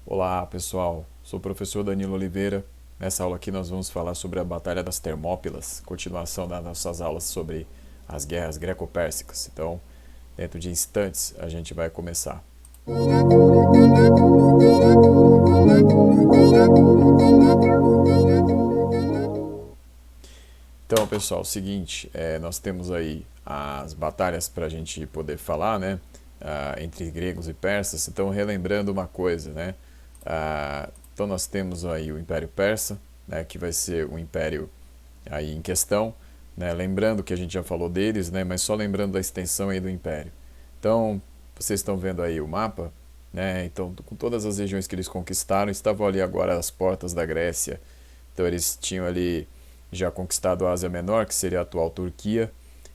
Olá pessoal, sou o professor Danilo Oliveira. Nessa aula aqui nós vamos falar sobre a Batalha das Termópilas, continuação das nossas aulas sobre as guerras greco-pérsicas. Então, dentro de instantes, a gente vai começar. Então, pessoal, seguinte, nós temos aí as batalhas para a gente poder falar, né, entre gregos e persas. Então, relembrando uma coisa, né, então nós temos aí o Império Persa, né, que vai ser o império aí em questão, né, lembrando que a gente já falou deles, né, mas só lembrando da extensão aí do império. Então, vocês estão vendo aí o mapa, né, então com todas as regiões que eles conquistaram, estavam ali agora as portas da Grécia. Então eles tinham ali já conquistado a Ásia Menor, que seria a atual Turquia.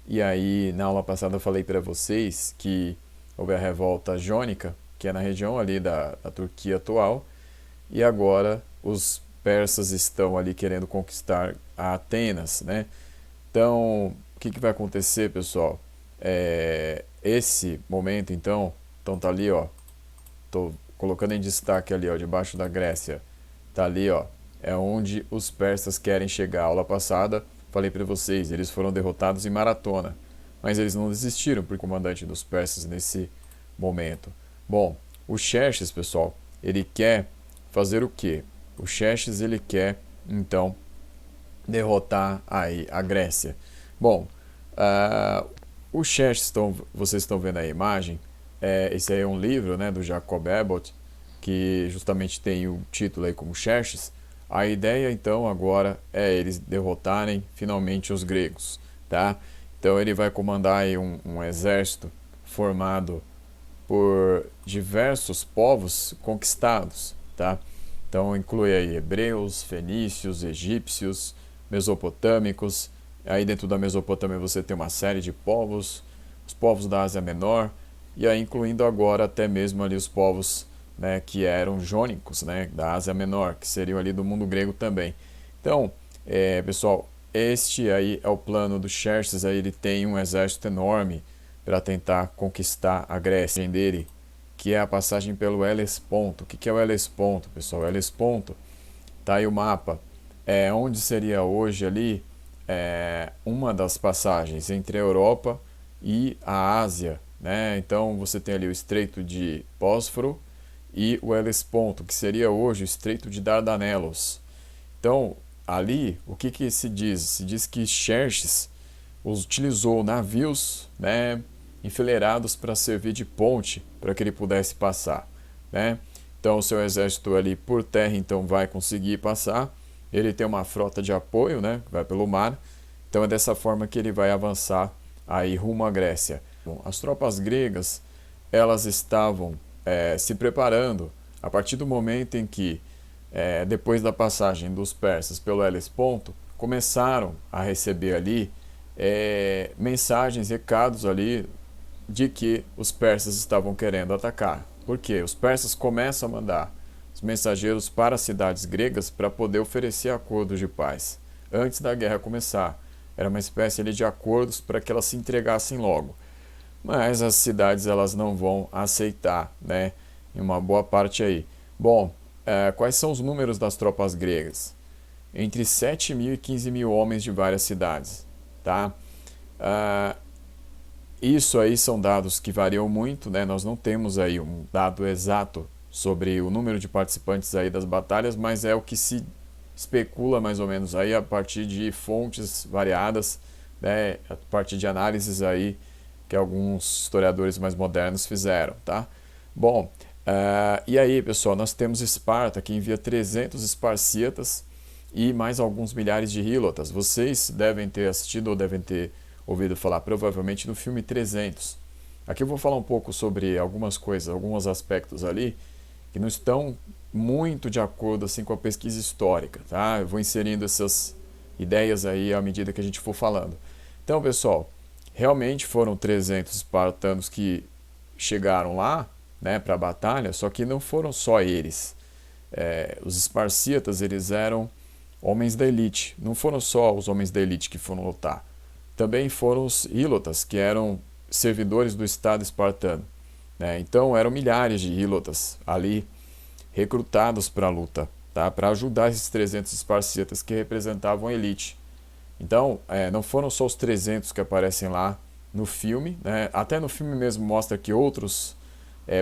E aí, na aula passada eu falei para vocês que houve a revolta jônica, que é na região ali da Turquia atual, e agora os persas estão ali querendo conquistar a Atenas, né? Então, o que vai acontecer, pessoal? Esse momento, então tá ali, ó, tô colocando em destaque ali, ó, debaixo da Grécia, tá ali, ó, é onde os persas querem chegar. A aula passada, falei para vocês, eles foram derrotados em Maratona, mas eles não desistiram por comandante dos persas nesse momento. Bom, o Xerxes, pessoal, ele quer fazer o quê? O Xerxes, ele quer, então, derrotar aí a Grécia. Bom, o Xerxes, vocês estão vendo a imagem, esse aí é um livro, né, do Jacob Abbott, que justamente tem o título aí como Xerxes. A ideia então agora é eles derrotarem finalmente os gregos, tá? Então ele vai comandar aí um exército formado por diversos povos conquistados, tá? Então inclui aí hebreus, fenícios, egípcios, mesopotâmicos. Aí dentro da Mesopotâmia você tem uma série de povos, os povos da Ásia Menor, e aí incluindo agora até mesmo ali os povos, né, que eram jônicos, né, da Ásia Menor, que seriam ali do mundo grego também. Então, pessoal, este aí é o plano do Xerxes. Aí ele tem um exército enorme para tentar conquistar a Grécia dele, que é a passagem pelo Helesponto. O que é o Helesponto, pessoal? O Helesponto, tá aí o mapa, onde seria hoje ali uma das passagens entre a Europa e a Ásia, né? Então você tem ali o Estreito de Bósforo e o Helesponto, que seria hoje o Estreito de Dardanelos. Então, ali, o que se diz? Se diz que Xerxes utilizou navios, né, enfileirados para servir de ponte para que ele pudesse passar, né? Então, o seu exército ali por terra então vai conseguir passar. Ele tem uma frota de apoio, né, que vai pelo mar. Então, é dessa forma que ele vai avançar aí rumo à Grécia. Bom, as tropas gregas, elas estavam se preparando a partir do momento em que depois da passagem dos persas pelo Helesponto, começaram a receber ali mensagens, recados ali de que os persas estavam querendo atacar. Por quê? Os persas começam a mandar os mensageiros para as cidades gregas para poder oferecer acordos de paz antes da guerra começar. Era uma espécie ali de acordos para que elas se entregassem logo. Mas as cidades elas não vão aceitar, né? Em uma boa parte aí. Bom, quais são os números das tropas gregas? Entre 7.000 e 15.000 homens de várias cidades, tá? Isso aí são dados que variam muito, né? Nós não temos aí um dado exato sobre o número de participantes aí das batalhas, mas é o que se especula mais ou menos aí a partir de fontes variadas, né? A partir de análises aí que alguns historiadores mais modernos fizeram, tá? Bom, e aí, pessoal, nós temos Esparta, que envia 300 esparciatas e mais alguns milhares de hílotas. Vocês devem ter assistido ou devem ter ouvido falar, provavelmente, do filme 300. Aqui eu vou falar um pouco sobre algumas coisas, alguns aspectos ali, que não estão muito de acordo assim, com a pesquisa histórica, tá? Eu vou inserindo essas ideias aí à medida que a gente for falando. Então, pessoal, realmente foram 300 espartanos que chegaram lá, né, para a batalha, só que não foram só eles. Os esparciatas, eles eram homens da elite. Não foram só os homens da elite que foram lutar. Também foram os hílotas, que eram servidores do Estado espartano, né? Então eram milhares de hílotas ali recrutados para a luta, tá? Para ajudar esses 300 esparciatas que representavam a elite. Então, não foram só os 300 que aparecem lá no filme, né? Até no filme mesmo mostra que outros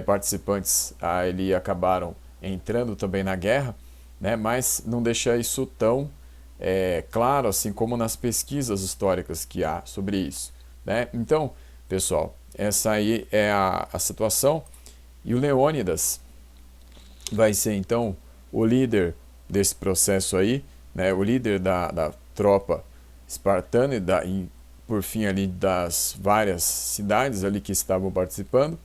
participantes ali acabaram entrando também na guerra, né? Mas não deixa isso tão claro assim como nas pesquisas históricas que há sobre isso, né? Então, pessoal, essa aí é a situação. E o Leônidas vai ser então o líder desse processo aí, né? O líder da tropa espartana e por fim ali das várias cidades ali que estavam participando.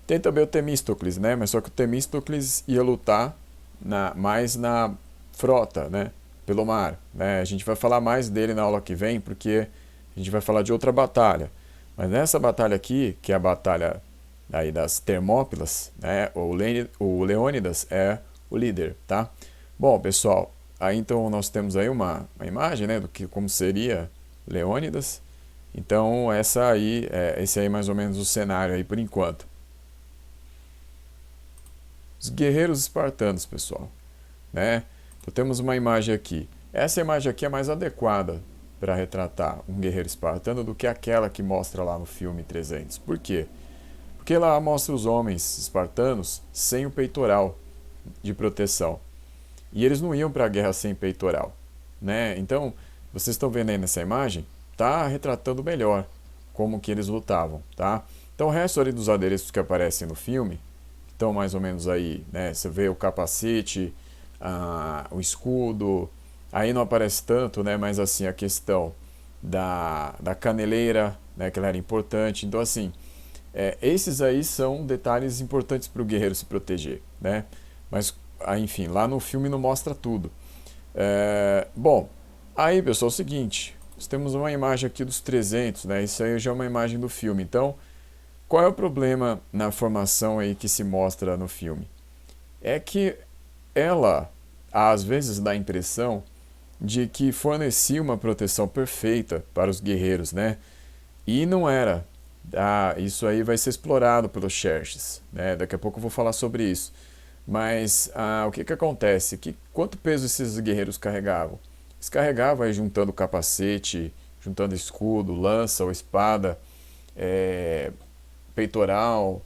Tem também o Temístocles, né? Mas só que o Temístocles ia lutar mais na frota, né? Pelo mar, né? A gente vai falar mais dele na aula que vem, porque a gente vai falar de outra batalha. Mas nessa batalha aqui, que é a batalha aí das Termópilas, né? O Leônidas é o líder, tá? Bom, pessoal, aí então nós temos aí uma imagem, né? Do que como seria Leônidas. Então esse aí é mais ou menos o cenário aí por enquanto. Os guerreiros espartanos, pessoal, né? Então temos uma imagem aqui. Essa imagem aqui é mais adequada para retratar um guerreiro espartano do que aquela que mostra lá no filme 300. Por quê? Porque lá mostra os homens espartanos sem o peitoral de proteção. E eles não iam para a guerra sem peitoral, né? Então, vocês estão vendo aí nessa imagem, tá retratando melhor como que eles lutavam, tá? Então o resto ali dos adereços que aparecem no filme, estão mais ou menos aí, né? Você vê o capacete, o escudo, aí não aparece tanto, né? Mas assim, a questão da caneleira, né? Que ela era importante. Então assim, esses aí são detalhes importantes para o guerreiro se proteger, né? Mas, enfim, lá no filme não mostra tudo. Bom, aí pessoal, é o seguinte, nós temos uma imagem aqui dos 300, né? Isso aí já é uma imagem do filme. Então, qual é o problema na formação aí que se mostra no filme? É que ela, às vezes, dá a impressão de que fornecia uma proteção perfeita para os guerreiros, né? E não era. Isso aí vai ser explorado pelos Xerxes, né? Daqui a pouco eu vou falar sobre isso. Mas o que acontece? Quanto peso esses guerreiros carregavam? Eles carregavam aí juntando capacete, juntando escudo, lança ou espada, peitoral,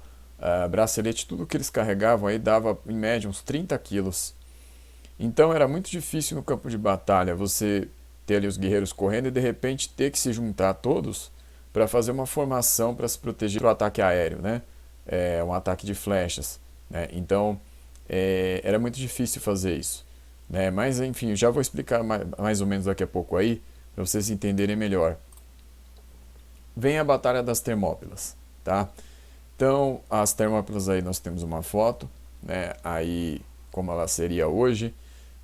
bracelete, tudo que eles carregavam aí dava em média uns 30 quilos. Então era muito difícil no campo de batalha você ter ali os guerreiros correndo e de repente ter que se juntar todos para fazer uma formação para se proteger do ataque aéreo, né? Um ataque de flechas, né? Então era muito difícil fazer isso, né? Mas enfim, eu já vou explicar mais ou menos daqui a pouco aí para vocês entenderem melhor. Vem a Batalha das Termópilas, tá? Então, as Termópilas aí nós temos uma foto, né? Aí como ela seria hoje.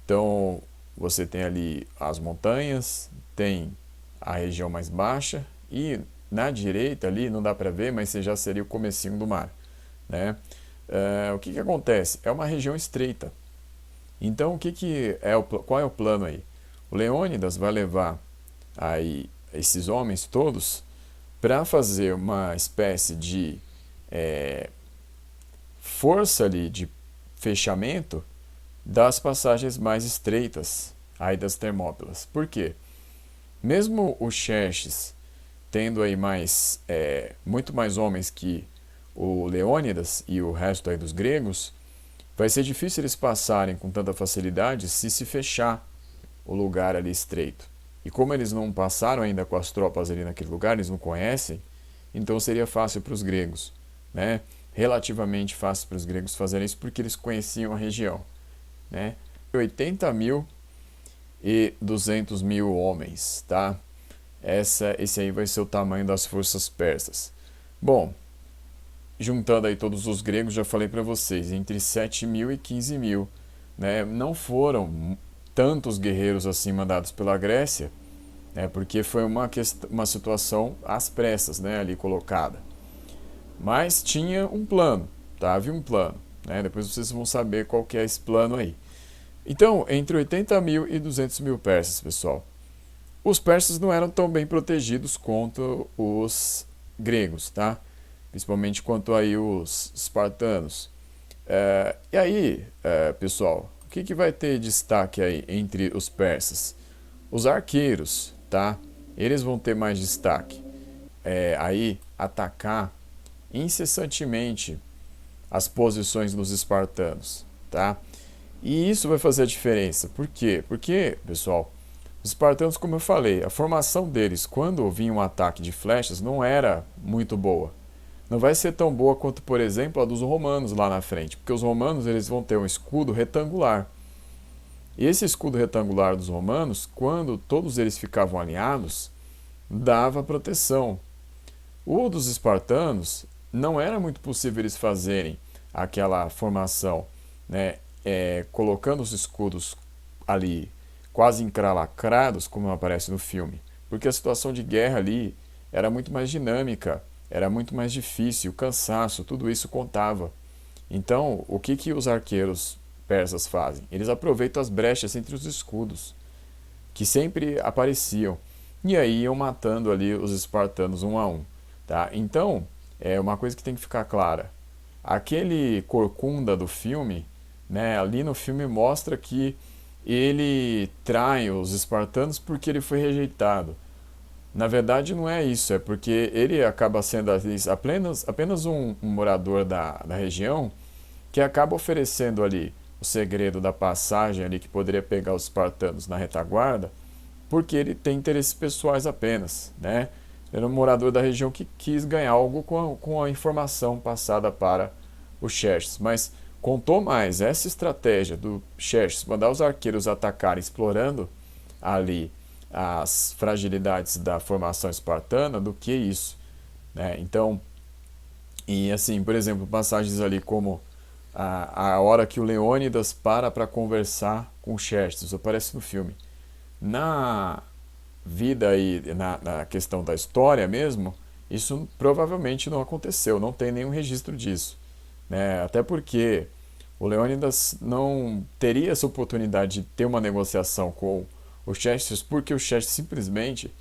Então, você tem ali as montanhas, tem a região mais baixa e na direita ali, não dá para ver, mas você já seria o comecinho do mar, né? O que acontece? É uma região estreita. Então, qual é o plano aí? O Leônidas vai levar aí esses homens todos para fazer uma espécie de força ali de fechamento das passagens mais estreitas aí das Termópilas. Por quê? Mesmo os Xerxes tendo aí muito mais homens que o Leônidas e o resto aí dos gregos, vai ser difícil eles passarem com tanta facilidade se fechar o lugar ali estreito. E como eles não passaram ainda com as tropas ali naquele lugar, eles não conhecem, então seria fácil para os gregos, né? Relativamente fácil para os gregos fazerem isso porque eles conheciam a região, né? 80.000 e 200.000 homens, tá? Esse aí vai ser o tamanho das forças persas. Bom, juntando aí todos os gregos, já falei para vocês, entre 7.000 e 15.000, né? Não foram tantos guerreiros assim mandados pela Grécia, né? Porque foi uma situação às pressas, né? Ali colocada. Mas tinha um plano, tá? Havia um plano, né? Depois vocês vão saber qual que é esse plano aí. Então, entre 80.000 e 200.000 persas, pessoal. Os persas não eram tão bem protegidos quanto os gregos, tá? Principalmente quanto aí os espartanos. E aí, pessoal, o que vai ter destaque aí entre os persas? Os arqueiros, tá? Eles vão ter mais destaque. Aí, atacar incessantemente as posições dos espartanos, tá? E isso vai fazer a diferença. Por quê? Porque, pessoal, os espartanos, como eu falei, a formação deles, quando vinha um ataque de flechas, não era muito boa. Não vai ser tão boa quanto, por exemplo, a dos romanos lá na frente, porque os romanos eles vão ter um escudo retangular. E esse escudo retangular dos romanos, quando todos eles ficavam alinhados, dava proteção. O dos espartanos não era muito possível eles fazerem aquela formação, né, colocando os escudos ali quase encralacrados, como aparece no filme, porque a situação de guerra ali era muito mais dinâmica, era muito mais difícil, o cansaço, tudo isso contava. Então, o que os arqueiros persas fazem? Eles aproveitam as brechas entre os escudos, que sempre apareciam, e aí iam matando ali os espartanos um a um. Tá? Então, é uma coisa que tem que ficar clara. Aquele corcunda do filme, né, ali no filme mostra que ele trai os espartanos porque ele foi rejeitado. Na verdade não é isso, é porque ele acaba sendo apenas um morador da região que acaba oferecendo ali o segredo da passagem ali que poderia pegar os espartanos na retaguarda, porque ele tem interesses pessoais apenas, né? Ele era um morador da região que quis ganhar algo com a informação passada para o Xerxes, mas contou mais essa estratégia do Xerxes mandar os arqueiros atacarem explorando ali as fragilidades da formação espartana do que isso, né? Então, e assim, por exemplo, passagens ali como a hora que o Leônidas para conversar com o Xerxes, isso aparece no filme. Na vida e na questão da história mesmo, isso provavelmente não aconteceu, não tem nenhum registro disso, né? Até porque o Leônidas não teria essa oportunidade de ter uma negociação com o Xerxes, porque o Xerxes simplesmente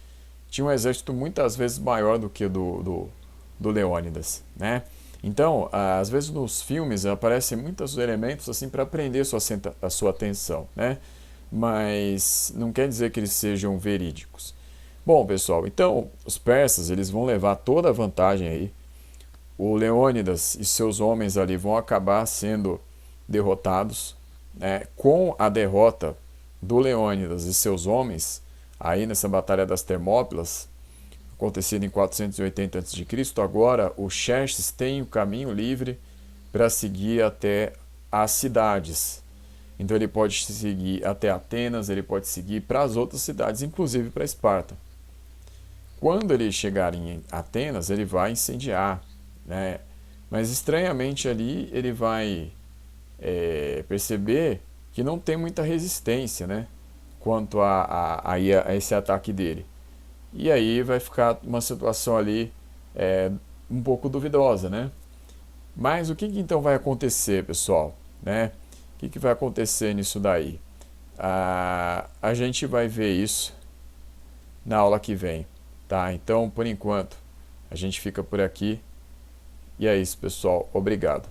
tinha um exército muitas vezes maior do que do Leônidas, né? Então, às vezes nos filmes aparecem muitos elementos assim para prender a sua atenção, né? Mas não quer dizer que eles sejam verídicos. Bom, pessoal, então os persas eles vão levar toda a vantagem aí. O Leônidas e seus homens ali vão acabar sendo derrotados, né? Com a derrota do Leônidas e seus homens, aí nessa Batalha das Termópilas, acontecida em 480 a.C., agora o Xerxes tem o caminho livre para seguir até as cidades. Então ele pode seguir até Atenas, ele pode seguir para as outras cidades, inclusive para Esparta. Quando ele chegar em Atenas, ele vai incendiar, né? Mas estranhamente ali ele vai perceber que não tem muita resistência, né? Quanto a esse ataque dele. E aí vai ficar uma situação ali um pouco duvidosa, né? Mas o que então vai acontecer, pessoal? Né? O que vai acontecer nisso daí? A gente vai ver isso na aula que vem, tá? Então, por enquanto, a gente fica por aqui. E é isso, pessoal. Obrigado.